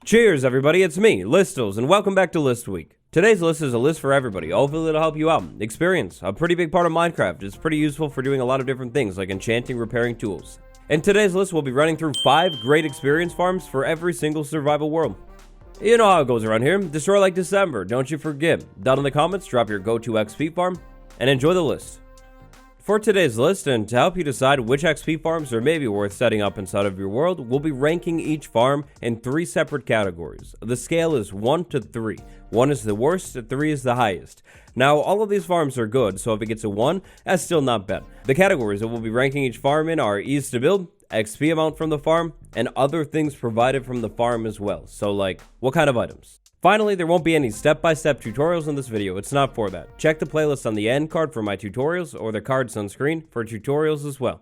Cheers everybody, it's me, Listles, and welcome back to List Week. Today's list is a list for everybody. Hopefully it'll help you out. Experience, a pretty big part of Minecraft. It's pretty useful for doing a lot of different things like enchanting, repairing tools. In today's list, we'll be running through 5 great experience farms for every single survival world. You know how it goes around here. Destroy like December, don't you forget. Down in the comments, drop your go-to XP farm, and enjoy the list. For today's list, and to help you decide which XP farms are maybe worth setting up inside of your world, we'll be ranking each farm in 3 separate categories. The scale is 1 to 3. 1 is the worst, 3 is the highest. Now, all of these farms are good, so if it gets a 1, that's still not bad. The categories that we'll be ranking each farm in are ease to build, XP amount from the farm, and other things provided from the farm as well. So like, what kind of items? Finally, there won't be any step-by-step tutorials in this video, it's not for that. Check the playlist on the end card for my tutorials, or the cards on screen for tutorials as well.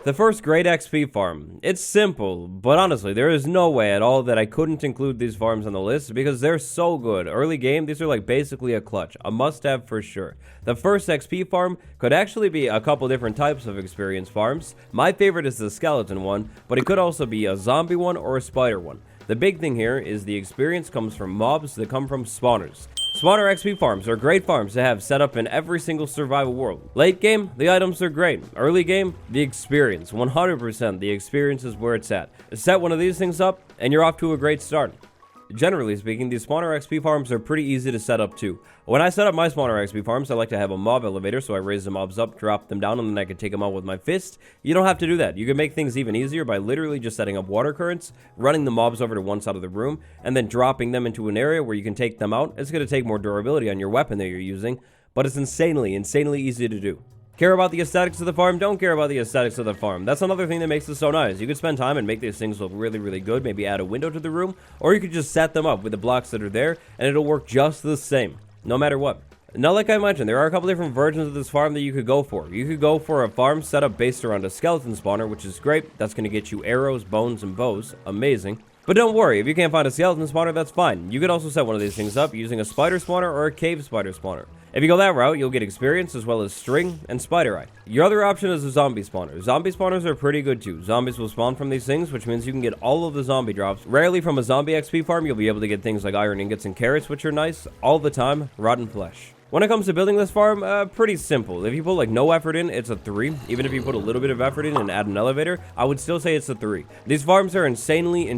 The first great XP farm. It's simple, but honestly, there is no way at all that I couldn't include these farms on the list because they're so good. Early game, these are like basically a clutch, a must-have for sure. The first XP farm could actually be a couple different types of experience farms. My favorite is the skeleton one, but it could also be a zombie one or a spider one. The big thing here is the experience comes from mobs that come from spawners. Spawner XP farms are great farms to have set up in every single survival world. Late game, the items are great. Early game, the experience. 100% the experience is where it's at. Set one of these things up, and you're off to a great start. Generally speaking, these spawner XP farms are pretty easy to set up too. When I set up my spawner XP farms, I like to have a mob elevator, so I raise the mobs up, drop them down, and then I can take them out with my fist. You don't have to do that. You can make things even easier by literally just setting up water currents, running the mobs over to one side of the room, and then dropping them into an area where you can take them out. It's going to take more durability on your weapon that you're using, but it's insanely easy to do. Care about the aesthetics of the farm? Don't care about the aesthetics of the farm. That's another thing that makes this so nice. You could spend time and make these things look really good, maybe add a window to the room, or you could just set them up with the blocks that are there, and it'll work just the same, no matter what. Now, like I mentioned, there are a couple different versions of this farm that you could go for. You could go for a farm setup based around a skeleton spawner, which is great. That's going to get you arrows, bones, and bows. Amazing. But don't worry, if you can't find a skeleton spawner, that's fine. You could also set one of these things up using a spider spawner or a cave spider spawner. If you go that route, you'll get experience as well as string and spider eye. Your other option is a zombie spawner. Zombie spawners are pretty good too. Zombies will spawn from these things, which means you can get all of the zombie drops. Rarely from a zombie XP farm, you'll be able to get things like iron ingots and carrots, which are nice. All the time, rotten flesh. When it comes to building this farm, pretty simple. If you put like no effort in, it's a 3. Even if you put a little bit of effort in and add an elevator, I would still say it's a 3. These farms are insanely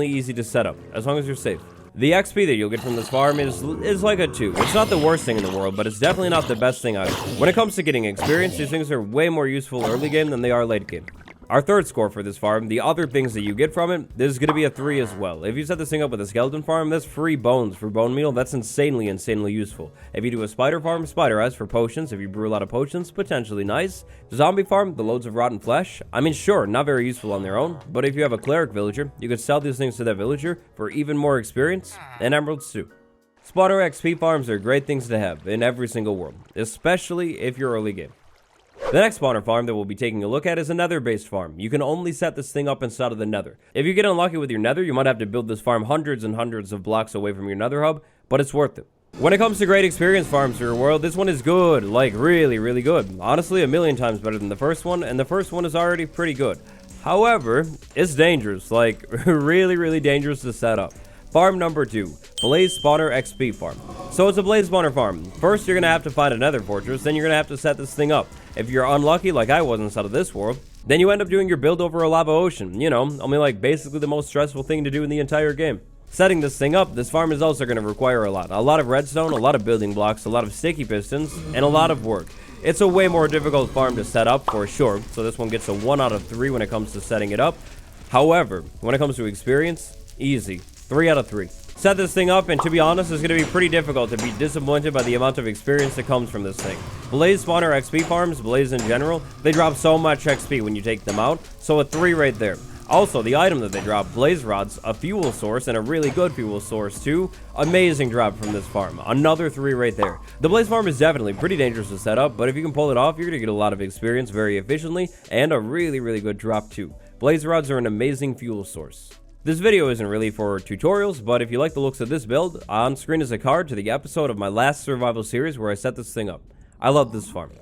easy to set up, as long as you're safe. The XP that you'll get from this farm is like a 2. It's not the worst thing in the world, but it's definitely not the best thing either. When it comes to getting experience, these things are way more useful early game than they are late game. Our third score for this farm, the other things that you get from it, this is going to be a 3 as well. If you set this thing up with a skeleton farm, that's free bones for bone meal. That's insanely useful. If you do a spider farm, spider eyes for potions. If you brew a lot of potions, potentially nice. Zombie farm, the loads of rotten flesh. I mean, sure, not very useful on their own, but if you have a cleric villager, you could sell these things to that villager for even more experience and emeralds too. Spawner XP farms are great things to have in every single world, especially if you're early game. The next spawner farm that we'll be taking a look at is a nether-based farm. You can only set this thing up inside of the nether. If you get unlucky with your nether, you might have to build this farm hundreds and hundreds of blocks away from your nether hub, but it's worth it. When it comes to great experience farms for your world, this one is good, like really good. Honestly, a million times better than the first one, and the first one is already pretty good. However, it's dangerous, like really dangerous to set up. Farm number 2, Blaze Spawner XP Farm. So it's a Blaze Spawner farm. First, you're going to have to find a nether fortress, then you're going to have to set this thing up. If you're unlucky, like I was inside of this world, then you end up doing your build over a lava ocean. You know, only like basically the most stressful thing to do in the entire game. Setting this thing up, this farm is also going to require a lot of redstone, a lot of building blocks, a lot of sticky pistons, and a lot of work. It's a way more difficult farm to set up for sure, so this one gets a 1 out of 3 when it comes to setting it up. However, when it comes to experience, easy. 3 out of 3. Set this thing up, and to be honest, it's going to be pretty difficult to be disappointed by the amount of experience that comes from this thing. Blaze spawner XP farms, Blaze in general, they drop so much XP when you take them out, so a 3 right there. Also, the item that they drop, Blaze Rods, a fuel source, and a really good fuel source too. Amazing drop from this farm. Another 3 right there. The Blaze farm is definitely pretty dangerous to set up, but if you can pull it off, you're going to get a lot of experience very efficiently, and a really good drop too. Blaze Rods are an amazing fuel source. This video isn't really for tutorials, but if you like the looks of this build, on screen is a card to the episode of my last survival series where I set this thing up. I love this farm.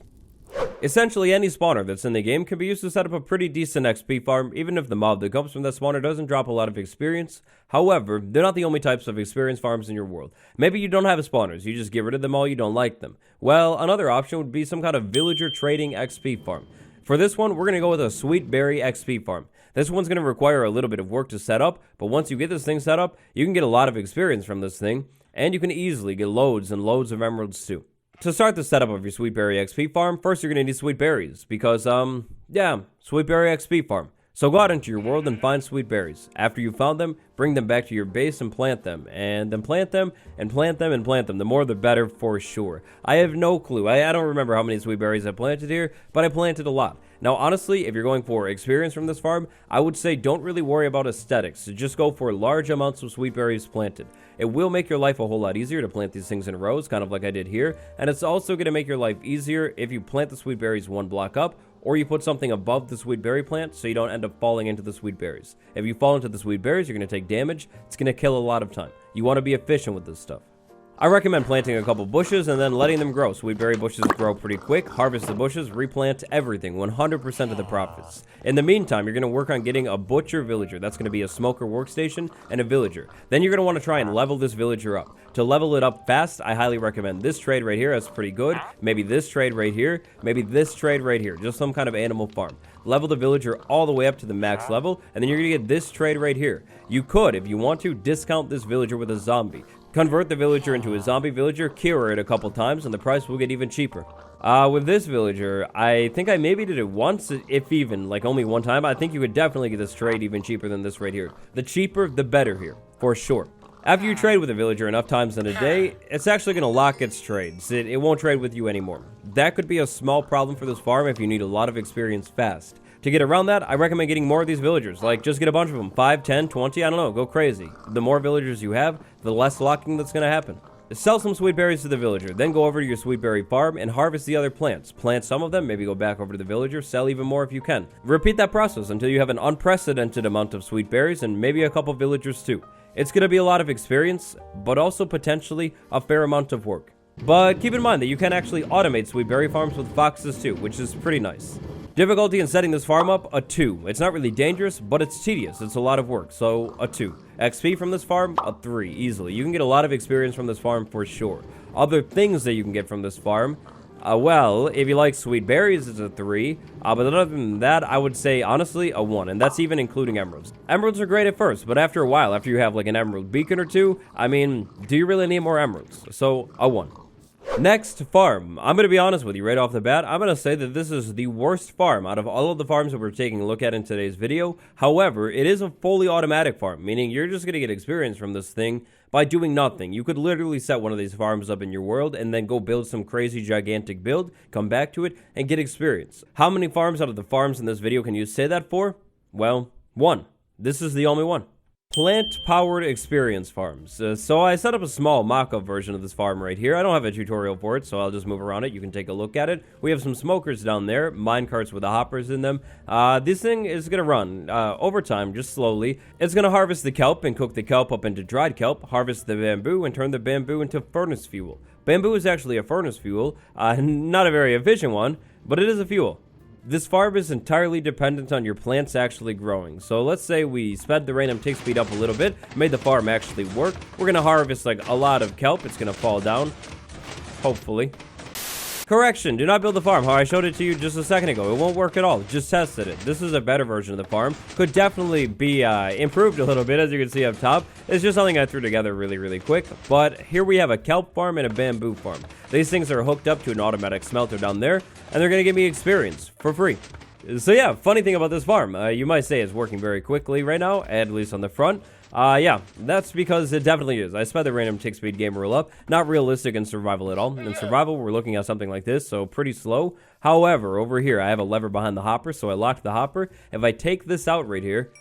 Essentially, any spawner that's in the game can be used to set up a pretty decent XP farm, even if the mob that comes from that spawner doesn't drop a lot of experience. However, they're not the only types of experience farms in your world. Maybe you don't have spawners, you just get rid of them all, you don't like them. Well, another option would be some kind of villager trading XP farm. For this one, we're going to go with a sweet berry XP farm. This one's going to require a little bit of work to set up, but once you get this thing set up, you can get a lot of experience from this thing, and you can easily get loads and loads of emeralds too. To start the setup of your sweet berry XP farm, first you're going to need sweet berries, because, sweet berry XP farm. So go out into your world and find sweet berries. After you've found them, bring them back to your base and plant them. And then plant them, and plant them, and plant them. The more the better for sure. I have no clue. I don't remember how many sweet berries I planted here, but I planted a lot. Now, honestly, if you're going for experience from this farm, I would say don't really worry about aesthetics. Just go for large amounts of sweet berries planted. It will make your life a whole lot easier to plant these things in rows, kind of like I did here. And it's also going to make your life easier if you plant the sweet berries one block up, or you put something above the sweet berry plant so you don't end up falling into the sweet berries. If you fall into the sweet berries, you're going to take damage. It's going to kill a lot of time. You want to be efficient with this stuff. I recommend planting a couple bushes and then letting them grow. Sweet berry bushes grow pretty quick. Harvest the bushes, replant everything, 100% of the profits. In the meantime, you're going to work on getting a butcher villager. That's going to be a smoker workstation and a villager. Then you're going to want to try and level this villager up. To level it up fast, I highly recommend this trade right here. That's pretty good. Maybe this trade right here. Maybe this trade right here. Just some kind of animal farm. Level the villager all the way up to the max level, and then you're going to get this trade right here. You could, if you want to, discount this villager with a zombie. Convert the villager into a zombie villager, cure it a couple times, and the price will get even cheaper. With this villager, I think I maybe did it once, if even, like only one time. I think you could definitely get this trade even cheaper than this right here. The cheaper, the better here, for sure. After you trade with a villager enough times in a day, it's actually going to lock its trades. It won't trade with you anymore. That could be a small problem for this farm if you need a lot of experience fast. To get around that, I recommend getting more of these villagers. Like, just get a bunch of them. 5, 10, 20, I don't know. Go crazy. The more villagers you have, the less locking that's going to happen. Sell some sweet berries to the villager. Then go over to your sweet berry farm and harvest the other plants. Plant some of them, maybe go back over to the villager. Sell even more if you can. Repeat that process until you have an unprecedented amount of sweet berries and maybe a couple villagers too. It's going to be a lot of experience, but also potentially a fair amount of work. But keep in mind that you can actually automate sweet berry farms with foxes too, which is pretty nice. Difficulty in setting this farm up, a 2. It's not really dangerous, but it's tedious. It's a lot of work, so a 2. XP from this farm, a 3, easily. You can get a lot of experience from this farm for sure. Other things that you can get from this farm, well, if you like sweet berries, it's a 3. But other than that, I would say, honestly, a 1. And that's even including emeralds. Emeralds are great at first, but after a while, after you have like an emerald beacon or 2, I mean, do you really need more emeralds? So, a 1. Next, farm. I'm going to be honest with you right off the bat. I'm going to say that this is the worst farm out of all of the farms that we're taking a look at in today's video. However, it is a fully automatic farm, meaning you're just going to get experience from this thing by doing nothing. You could literally set one of these farms up in your world and then go build some crazy gigantic build, come back to it, and get experience. How many farms out of the farms in this video can you say that for? Well, 1. This is the only one. Plant-powered experience farms. So I set up a small mock-up version of this farm right here. I don't have a tutorial for it, so I'll just move around it. You can take a look at it. We have some smokers down there, minecarts with the hoppers in them. This thing is going to run over time, just slowly. It's going to harvest the kelp and cook the kelp up into dried kelp, harvest the bamboo, and turn the bamboo into furnace fuel. Bamboo is actually a furnace fuel, not a very efficient one, but it is a fuel. This farm is entirely dependent on your plants actually growing. So let's say we sped the random tick speed up a little bit, made the farm actually work. We're going to harvest like a lot of kelp. It's going to fall down, hopefully. Correction, do not build the farm. How I showed it to you just a second ago. It won't work at all. Just tested it. This is a better version of the farm. Could definitely be improved a little bit, as you can see up top. It's just something I threw together really quick. But here we have a kelp farm and a bamboo farm. These things are hooked up to an automatic smelter down there, and they're going to give me experience for free. So yeah, funny thing about this farm, you might say it's working very quickly right now, at least on the front. Yeah, that's because it definitely is. I sped the random tick speed game rule up. Not realistic in survival at all. In survival, we're looking at something like this, so pretty slow. However, over here, I have a lever behind the hopper, so I locked the hopper. If I take this out right here,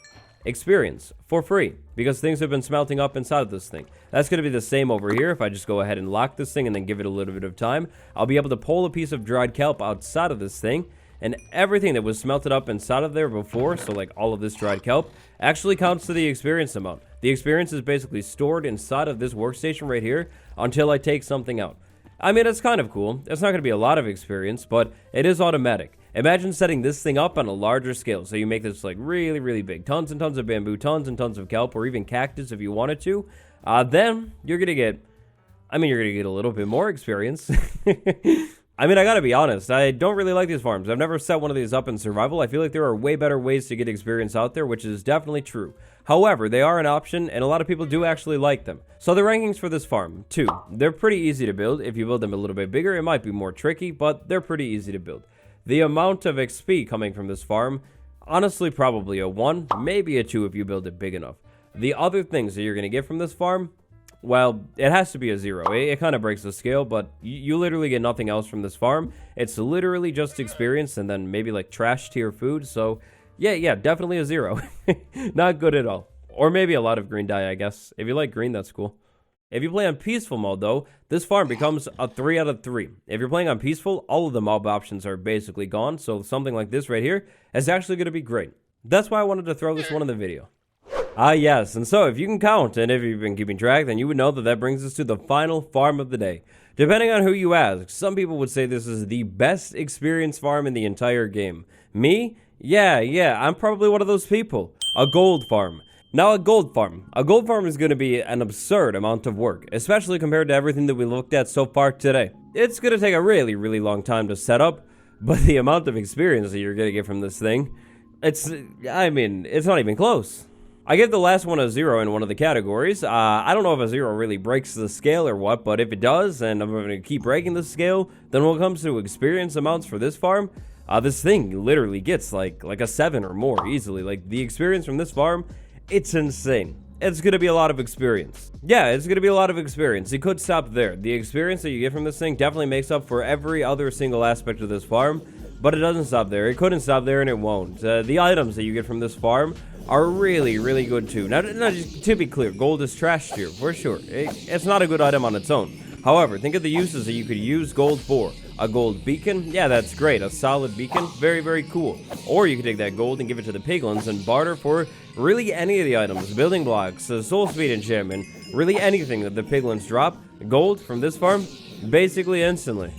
experience for free, because things have been smelting up inside of this thing. That's going to be the same over here. If I just go ahead and lock this thing and then give it a little bit of time, I'll be able to pull a piece of dried kelp outside of this thing, and everything that was smelted up inside of there before, so like all of this dried kelp, actually counts to the experience amount. The experience is basically stored inside of this workstation right here until I take something out. I mean, it's kind of cool. It's not going to be a lot of experience, but it is automatic. Imagine setting this thing up on a larger scale. So you make this like really, really big. Tons and tons of bamboo, tons and tons of kelp, or even cactus if you wanted to. Then you're going to get, you're going to get a little bit more experience. I mean, I gotta be honest, I don't really like these farms. I've never set one of these up in survival. I feel like there are way better ways to get experience out there, which is definitely true. However, they are an option, and a lot of people do actually like them. So the rankings for this farm, 2. They're pretty easy to build. If you build them a little bit bigger, it might be more tricky, but they're pretty easy to build. The amount of XP coming from this farm, honestly, probably a 1, maybe a 2 if you build it big enough. The other things that you're gonna get from this farm, well, it has to be a 0. It kind of breaks the scale, but you literally get nothing else from this farm. It's literally just experience and then maybe like trash tier food. So yeah, definitely a 0. Not good at all. Or maybe a lot of green dye, I guess. If you like green, that's cool. If you play on peaceful mode though, this farm becomes a 3 out of 3. If you're playing on peaceful, all of the mob options are basically gone. So something like this right here is actually going to be great. That's why I wanted to throw this one in the video. Yes, and so if you can count, and if you've been keeping track, then you would know that that brings us to the final farm of the day. Depending on who you ask, some people would say this is the best experience farm in the entire game. Me? Yeah, I'm probably one of those people. A gold farm. Now a gold farm is going to be an absurd amount of work, especially compared to everything that we looked at so far today. It's going to take a really, really long time to set up, but the amount of experience that you're going to get from this thing, it's not even close. I give the last one a 0 in one of the categories. I don't know if a 0 really breaks the scale or what, but if it does, and I'm going to keep breaking the scale, then when it comes to experience amounts for this farm, this thing literally gets like a 7 or more easily. Like, the experience from this farm, it's insane. It's going to be a lot of experience. Yeah, it's going to be a lot of experience. You could stop there. The experience that you get from this thing definitely makes up for every other single aspect of this farm, but it doesn't stop there. It couldn't stop there, and it won't. The items that you get from this farm are really, really good too. Now, just to be clear, gold is trash tier, for sure. It's not a good item on its own. However, think of the uses that you could use gold for. A gold beacon? Yeah, that's great. A solid beacon? Very, very cool. Or you could take that gold and give it to the piglins and barter for really any of the items. Building blocks, soul speed enchantment, really anything that the piglins drop. Gold from this farm? Basically instantly.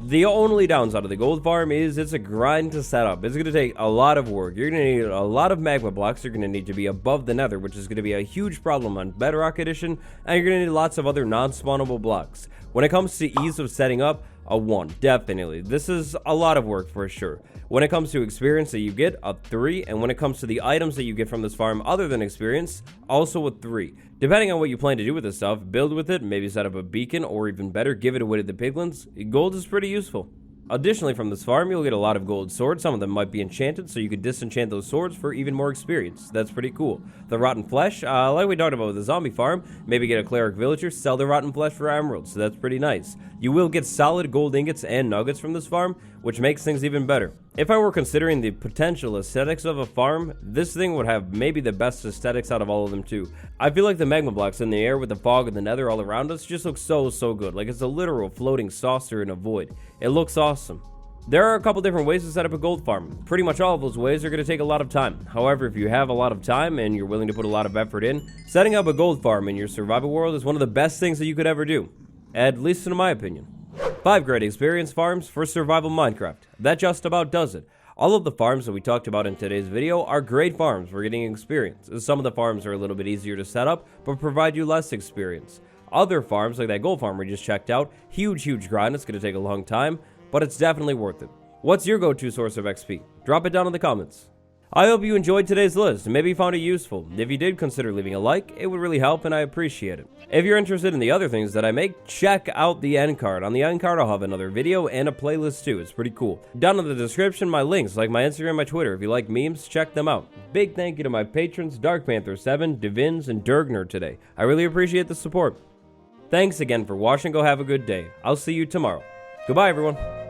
The only downside of the gold farm is it's a grind to set up. It's going to take a lot of work. You're going to need a lot of magma blocks. You're going to need to be above the nether, which is going to be a huge problem on Bedrock Edition. And you're going to need lots of other non-spawnable blocks. When it comes to ease of setting up, a 1, definitely. This is a lot of work for sure. When it comes to experience that you get, a 3. And when it comes to the items that you get from this farm other than experience, also a 3. Depending on what you plan to do with this stuff, build with it, maybe set up a beacon, or even better, give it away to the piglins. Gold is pretty useful. Additionally, from this farm, you'll get a lot of gold swords. Some of them might be enchanted, so you could disenchant those swords for even more experience. That's pretty cool. The rotten flesh, like we talked about with the zombie farm, maybe get a cleric villager, sell the rotten flesh for emeralds, so that's pretty nice. You will get solid gold ingots and nuggets from this farm, which makes things even better. If I were considering the potential aesthetics of a farm, this thing would have maybe the best aesthetics out of all of them too. I feel like the magma blocks in the air with the fog and the nether all around us just look so good. Like it's a literal floating saucer in a void. It looks awesome. There are a couple different ways to set up a gold farm. Pretty much all of those ways are going to take a lot of time. However, if you have a lot of time and you're willing to put a lot of effort in, setting up a gold farm in your survival world is one of the best things that you could ever do. At least in my opinion. 5 great experience farms for survival Minecraft. That just about does it. All of the farms that we talked about in today's video are great farms for getting experience. Some of the farms are a little bit easier to set up, but provide you less experience. Other farms, like that gold farm we just checked out, huge grind, it's going to take a long time, but it's definitely worth it. What's your go-to source of XP? Drop it down in the comments. I hope you enjoyed today's list and maybe found it useful. If you did, consider leaving a like. It would really help and I appreciate it. If you're interested in the other things that I make, check out the end card. On the end card, I'll have another video and a playlist too. It's pretty cool. Down in the description, my links like my Instagram and my Twitter. If you like memes, check them out. Big thank you to my patrons, Dark Panther 7, Divins, and Durgner today. I really appreciate the support. Thanks again for watching. Go have a good day. I'll see you tomorrow. Goodbye, everyone.